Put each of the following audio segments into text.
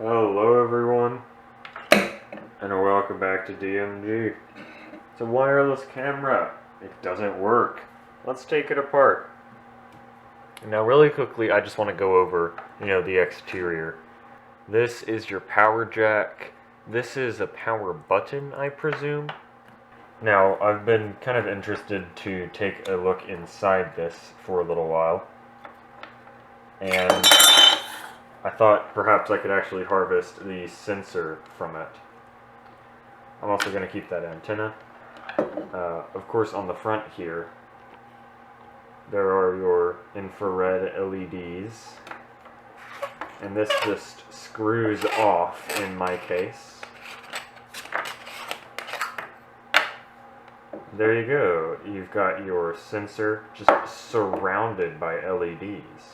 Hello everyone, and welcome back to DMG. It's a wireless camera. It doesn't work. Let's take it apart. Now really quickly, I just want to go over, the exterior. This is your power jack. This is a power button, I presume. Now, I've been kind of interested to take a look inside this for a little while. And I thought perhaps I could actually harvest the sensor from it. I'm also going to keep that antenna. Of course, on the front here, there are your infrared LEDs. And this just screws off in my case. There you go. You've got your sensor just surrounded by LEDs.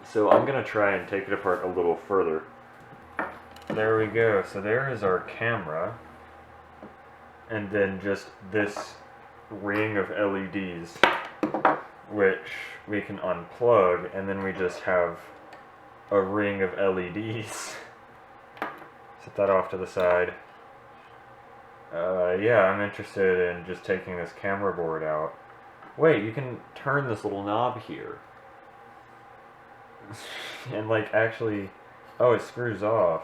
So I'm going to try and take it apart a little further. There we go. So there is our camera. And then just this ring of LEDs, which we can unplug, and then we just have a ring of LEDs. Set that off to the side. Yeah, I'm interested in just taking this camera board out. Wait, you can turn this little knob here. And actually, oh, it screws off.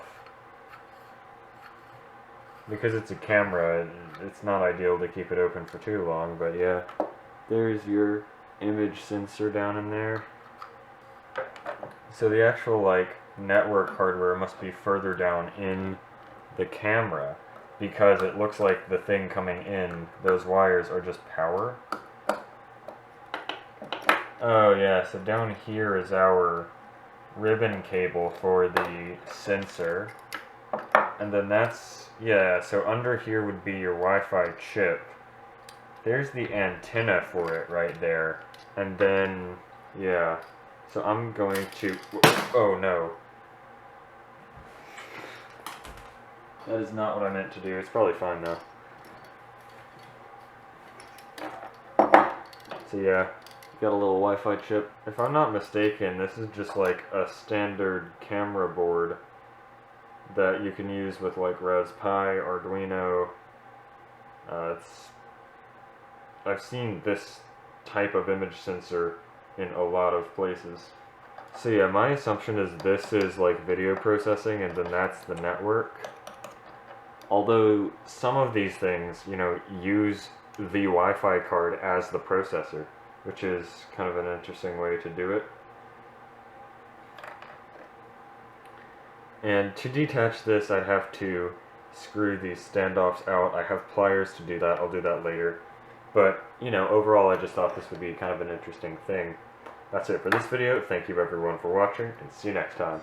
Because it's a camera, it's not ideal to keep it open for too long, but yeah. There's your image sensor down in there. So the actual network hardware must be further down in the camera, because it looks like the thing coming in, those wires are just power. Oh yeah, so down here is our ribbon cable for the sensor. And then that's, yeah, so under here would be your Wi-Fi chip. There's the antenna for it right there. And then, yeah, so I'm going to, oh no. That is not what I meant to do. It's probably fine now. So yeah, got a little Wi-Fi chip. If I'm not mistaken, this is just like a standard camera board that you can use with Raspberry Pi, Arduino. I've seen this type of image sensor in a lot of places. So yeah, my assumption is this is video processing, and then that's the network. Although some of these things, use the Wi-Fi card as the processor, which is kind of an interesting way to do it. And to detach this, I'd have to screw these standoffs out. I have pliers to do that. I'll do that later. But, overall, I just thought this would be kind of an interesting thing. That's it for this video. Thank you everyone for watching, and see you next time.